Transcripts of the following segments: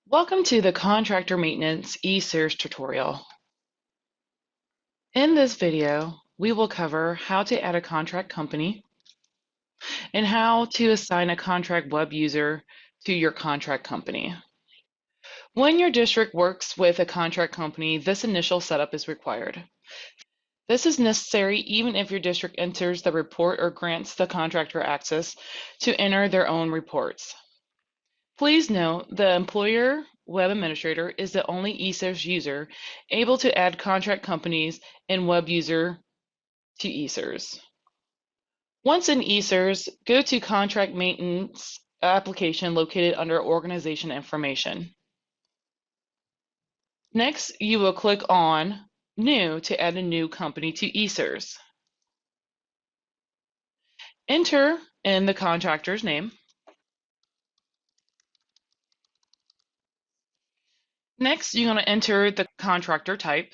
Welcome to the Contractor Maintenance eSERS tutorial. In this video, we will cover how to add a contract company and how to assign a contract web user to your contract company. When your district works with a contract company, this initial setup is required. This is necessary even if your district enters the report or grants the contractor access to enter their own reports. Please note the employer web administrator is the only eSERS user able to add contract companies and web user to eSERS. Once in eSERS, go to Contract Maintenance application located under Organization Information. Next, you will click on New to add a new company to eSERS. Enter in the contractor's name. Next, you're going to enter the contractor type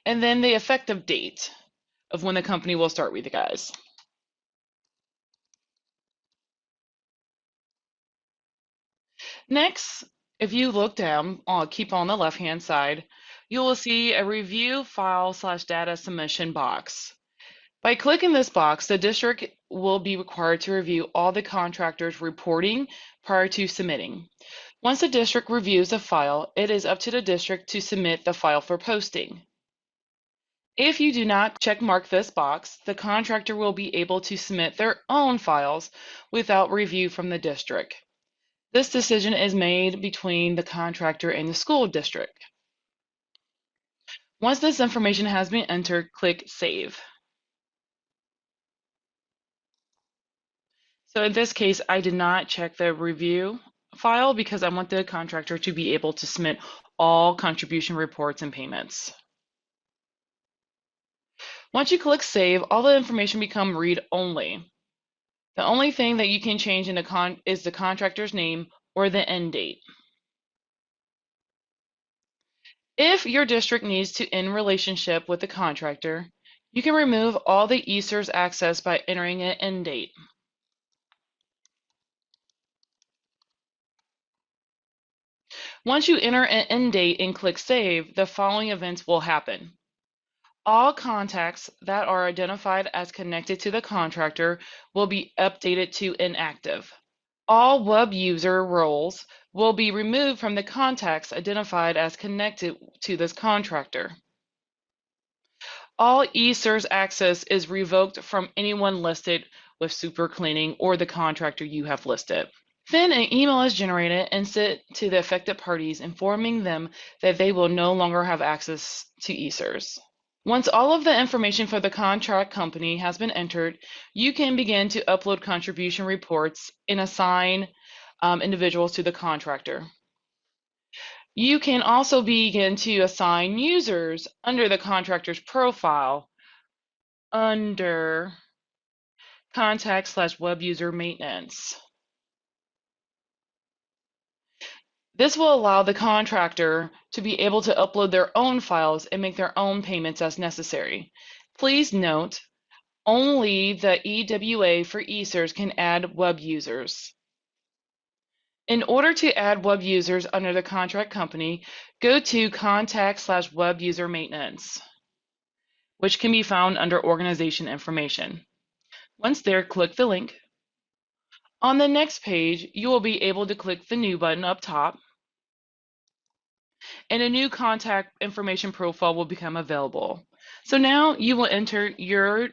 and then the effective date of when the company will start with you guys. Next, if you look down, keep on the left-hand side, you will see a review file/data submission box. By clicking this box, the district will be required to review all the contractors' reporting prior to submitting. Once the district reviews a file, it is up to the district to submit the file for posting. If you do not checkmark this box, the contractor will be able to submit their own files without review from the district. This decision is made between the contractor and the school district. Once this information has been entered, click Save. So in this case, I did not check the review file because I want the contractor to be able to submit all contribution reports and payments. Once you click Save, all the information becomes read-only. The only thing that you can change in is the contractor's name or the end date. If your district needs to end relationship with the contractor, you can remove all the eSERS access by entering an end date. Once you enter an end date and click Save, the following events will happen. All contacts that are identified as connected to the contractor will be updated to inactive. All web user roles will be removed from the contacts identified as connected to this contractor. All eSERS access is revoked from anyone listed with super cleaning or the contractor you have listed. Then an email is generated and sent to the affected parties informing them that they will no longer have access to eSERS. Once all of the information for the contract company has been entered, you can begin to upload contribution reports and assign individuals to the contractor. You can also begin to assign users under the contractor's profile under contact/web user maintenance. This will allow the contractor to be able to upload their own files and make their own payments as necessary. Please note, only the EWA for eSERS can add web users. In order to add web users under the contract company, go to contact/web user maintenance, which can be found under organization information. Once there, click the link. On the next page, you will be able to click the new button up top, and a new contact information profile will become available. So now you will enter your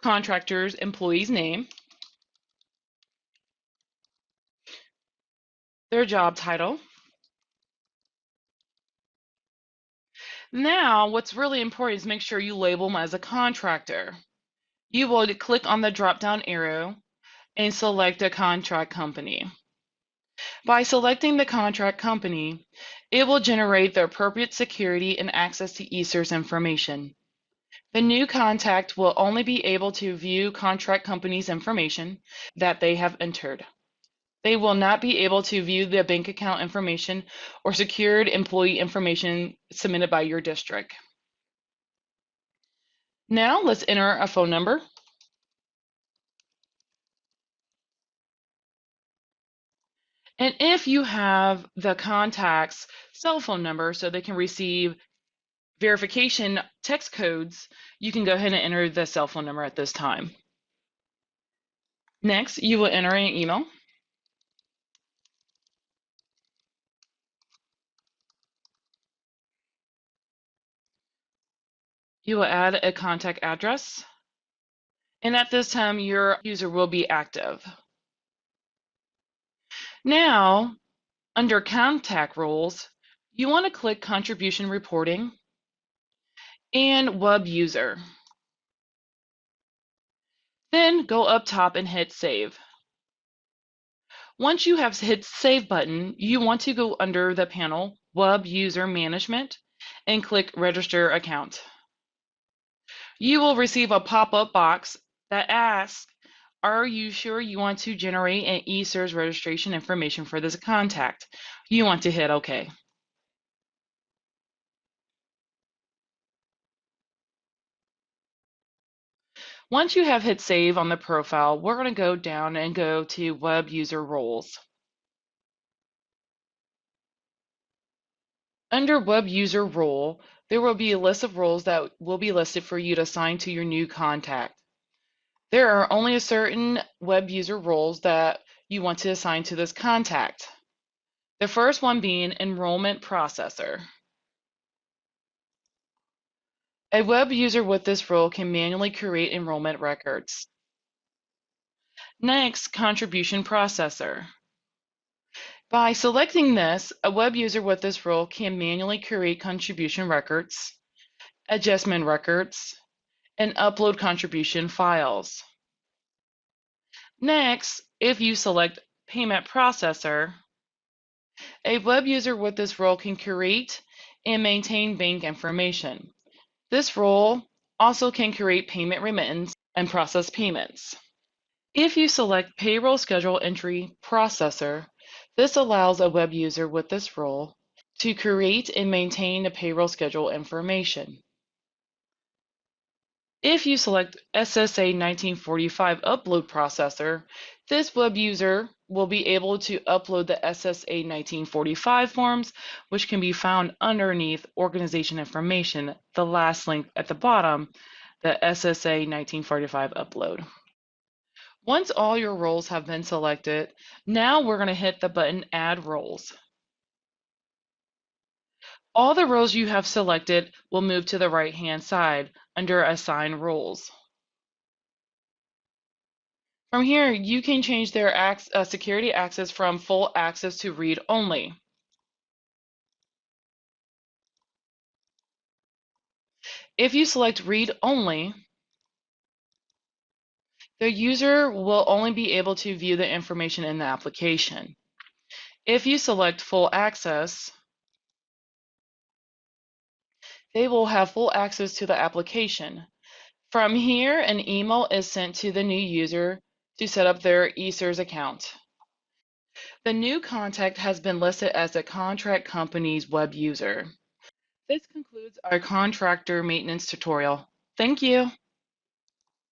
contractor's employee's name, their job title. Now, what's really important is make sure you label them as a contractor. You will click on the drop-down arrow and select a contract company. By selecting the contract company, it will generate the appropriate security and access to eSERS information. The new contact will only be able to view contract company's information that they have entered. They will not be able to view the bank account information or secured employee information submitted by your district. Now let's enter a phone number. And if you have the contact's cell phone number so they can receive verification text codes, you can go ahead and enter the cell phone number at this time. Next, you will enter an email. You will add a contact address. And at this time, your user will be active. Now, under contact rules, you want to click contribution reporting and web user. Then go up top and hit save. Once you have hit save button, you want to go under the panel web user management and click register account. You will receive a pop-up box that asks, are you sure you want to generate an eSERS registration information for this contact? You want to hit OK. Once you have hit save on the profile, we're going to go down and go to web user roles. Under web user role, there will be a list of roles that will be listed for you to assign to your new contact. There are only a certain web user roles that you want to assign to this contact. The first one being enrollment processor. A web user with this role can manually create enrollment records. Next, contribution processor. By selecting this, a web user with this role can manually create contribution records, adjustment records, and upload contribution files. Next, if you select payment processor, a web user with this role can create and maintain bank information. This role also can create payment remittance and process payments. If you select Payroll Schedule Entry Processor, this allows a web user with this role to create and maintain the payroll schedule information. If you select SSA 1945 Upload Processor, this web user will be able to upload the SSA 1945 forms, which can be found underneath Organization Information, the last link at the bottom, the SSA 1945 Upload. Once all your roles have been selected, now we're going to hit the button Add Roles. All the roles you have selected will move to the right-hand side under Assign Roles. From here, you can change their security access from full access to read only. If you select Read Only, the user will only be able to view the information in the application. If you select Full Access, they will have full access to the application. From here, an email is sent to the new user to set up their eSERS account. The new contact has been listed as the contract company's web user. This concludes our contractor maintenance tutorial. Thank you.